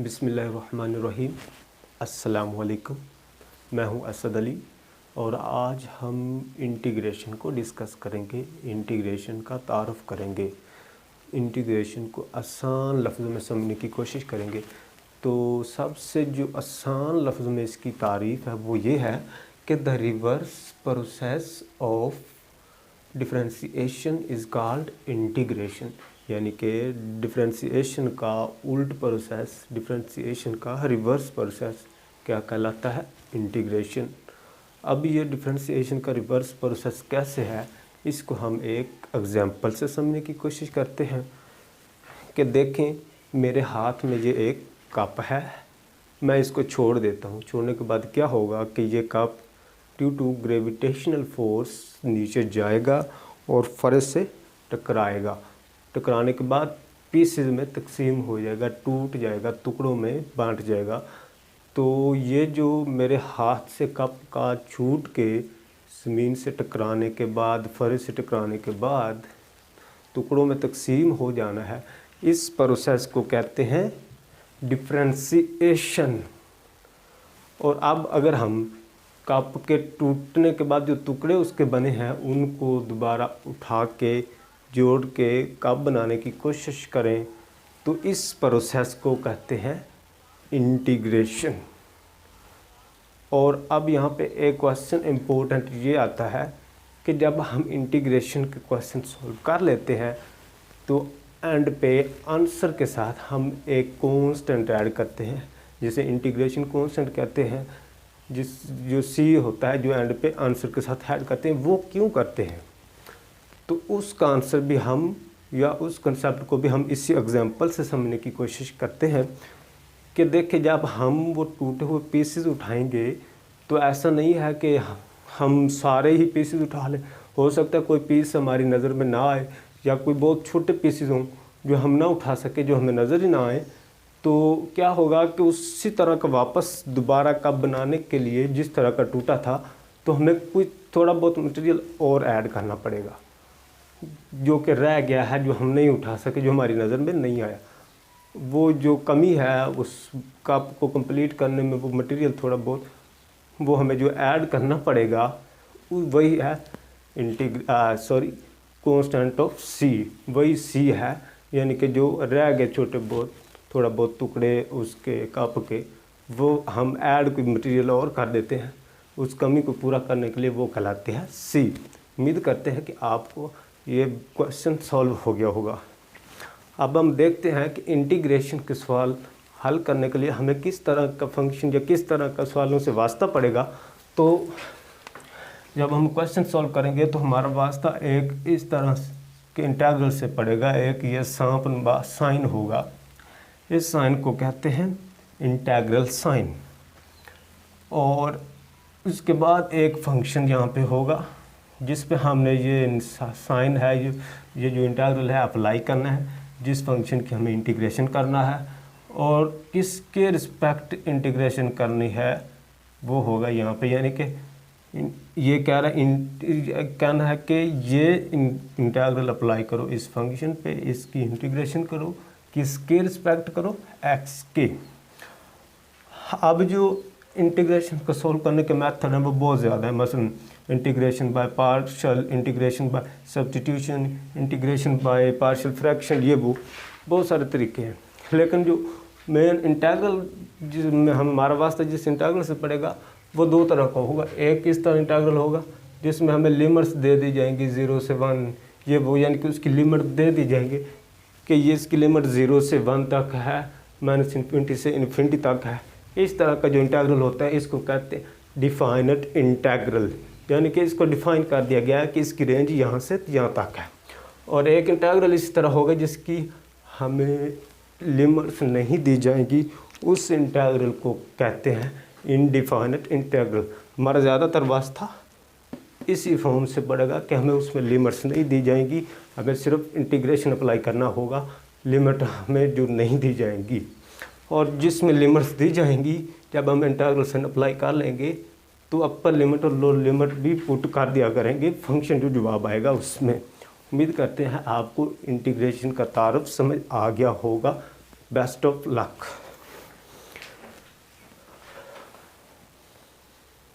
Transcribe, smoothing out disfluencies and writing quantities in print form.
बिस्मिल्लाहिर्रहमानिर्रहीम। अस्सलामु अलैकुम। मैं हूं असद अली और आज हम इंटीग्रेशन को डिस्कस करेंगे। इंटीग्रेशन का तारुफ़ करेंगे। इंटीग्रेशन को आसान लफ्ज़ों में समझने की कोशिश करेंगे। तो सबसे जो आसान लफ्ज़ में इसकी तारीफ़ है वो ये है कि the reverse process of differentiation is called integration, यानी कि डिफ्रेंशिएशन का उल्ट प्रोसेस, डिफ्रेंशिएशन का रिवर्स प्रोसेस क्या कहलाता है? इंटीग्रेशन। अब ये डिफ्रेंशिएशन का रिवर्स प्रोसेस कैसे है, इसको हम एक एग्जांपल से समझने की कोशिश करते हैं। कि देखें, मेरे हाथ में ये एक कप है, मैं इसको छोड़ देता हूँ। छोड़ने के बाद क्या होगा कि ये cup due to gravitational force नीचे जाएगा और फर्श से टकराएगा। टकराने के बाद पीसेज में तकसीम हो जाएगा, टूट जाएगा, टुकड़ों में बांट जाएगा। तो ये जो मेरे हाथ से कप का छूट के ज़मीन से टकराने के बाद, फर्श से टकराने के बाद टुकड़ों में तकसीम हो जाना है, इस प्रोसेस को कहते हैं डिफ्रेंशिएशन। और अब अगर हम कप के टूटने के बाद जो टुकड़े उसके बने हैं उनको दोबारा उठा के जोड़ के कप बनाने की कोशिश करें तो इस प्रोसेस को कहते हैं इंटीग्रेशन। और अब यहाँ पे एक क्वेश्चन इम्पोर्टेंट ये आता है कि जब हम इंटीग्रेशन के क्वेश्चन सॉल्व कर लेते हैं तो एंड पे आंसर के साथ हम एक कांस्टेंट ऐड करते हैं, जिसे इंटीग्रेशन कांस्टेंट कहते हैं। जो सी होता है जो एंड पे आंसर के साथ ऐड करते हैं, वो क्यों करते हैं तो उसका आंसर भी हम या उस कंसेप्ट को भी हम इसी एग्जांपल से समझने की कोशिश करते हैं। कि देखिए, जब हम वो टूटे हुए पीसेस उठाएंगे तो ऐसा नहीं है कि हम सारे ही पीसेस उठा लें। हो सकता है कोई पीस हमारी नज़र में ना आए या कोई बहुत छोटे पीसेस हों जो हम ना उठा सके, जो हमें नज़र ही ना आए। तो क्या होगा कि उसी तरह का वापस दोबारा कप बनाने के लिए जिस तरह का टूटा था तो हमें कोई थोड़ा बहुत मटेरियल और ऐड करना पड़ेगा जो कि रह गया है, जो हम नहीं उठा सके, जो हमारी नज़र में नहीं आया। वो जो कमी है उस कप को कंप्लीट करने में, वो मटेरियल थोड़ा बहुत वो हमें जो ऐड करना पड़ेगा वही है कांस्टेंट ऑफ सी, वही सी है। यानी कि जो रह गए छोटे बहुत थोड़ा बहुत टुकड़े उसके कप के, वो हम ऐड कोई मटेरियल और कर देते हैं उस कमी को पूरा करने के लिए, वो कहलाते हैं सी। उम्मीद करते हैं कि आपको ये क्वेश्चन सॉल्व हो गया होगा। अब हम देखते हैं कि इंटीग्रेशन के सवाल हल करने के लिए हमें किस तरह का फंक्शन या किस तरह का सवालों से वास्ता पड़ेगा। तो जब हम क्वेश्चन सॉल्व करेंगे तो हमारा वास्ता एक इस तरह के इंटीग्रल से पड़ेगा। एक ये सांप साइन होगा, इस साइन को कहते हैं इंटीग्रल साइन। और उसके बाद एक फंक्शन यहाँ पे होगा जिस पे हमने ये साइन है, ये जो इंटीग्रल है अप्लाई करना है, जिस फंक्शन की हमें इंटीग्रेशन करना है और किसके रिस्पेक्ट इंटीग्रेशन करनी है वो होगा यहाँ पे। यानी कि ये कहना है कि ये इंटीग्रल अप्लाई करो इस फंक्शन पे, इसकी इंटीग्रेशन करो, किसके रिस्पेक्ट करो, एक्स के। अब जो इंटीग्रेशन को सॉल्व करने के मेथड हैं वो बहुत ज़्यादा है। मसलन integration by partial, integration by substitution, integration by partial fraction, ये वो बहुत सारे तरीके हैं। लेकिन जो मेन इंटीग्रल जिसमें हमारा वास्ता जिस इंटीग्रल से पड़ेगा वो दो तरह का होगा। एक इस तरह इंटीग्रल होगा जिसमें हमें लिमिट्स दे दी जाएंगी 0 से 1, ये वो, यानी कि उसकी लिमिट दे दी जाएंगी कि ये इसकी लिमिट 0 से 1 तक है, -∞ से इन्फिनिटी तक है। इस तरह का जो इंटीग्रल होता है इसको कहते हैं डिफाइनड इंटीग्रल, यानी कि इसको डिफाइन कर दिया गया है कि इसकी रेंज यहाँ से यहाँ तक है। और एक इंटीग्रल इस तरह होगा जिसकी हमें लिमिट्स नहीं दी जाएंगी, उस इंटीग्रल को कहते हैं इनडिफाइनड इंटीग्रल। हमारा ज़्यादातर वास्ता इसी फॉर्म से पड़ेगा कि हमें उसमें लिमिट्स नहीं दी जाएंगी, हमें सिर्फ इंटीग्रेशन अप्लाई करना होगा, लिमिट हमें जो नहीं दी जाएंगी। और जिसमें लिमिट्स दी जाएंगी जब हम इंटीग्रेशन अप्लाई कर लेंगे तो अपर लिमिट और लोअर लिमिट भी पुट कर दिया करेंगे, फंक्शन जो जवाब आएगा उसमें। उम्मीद करते हैं आपको इंटीग्रेशन का तारुफ समझ आ गया होगा। Best of luck.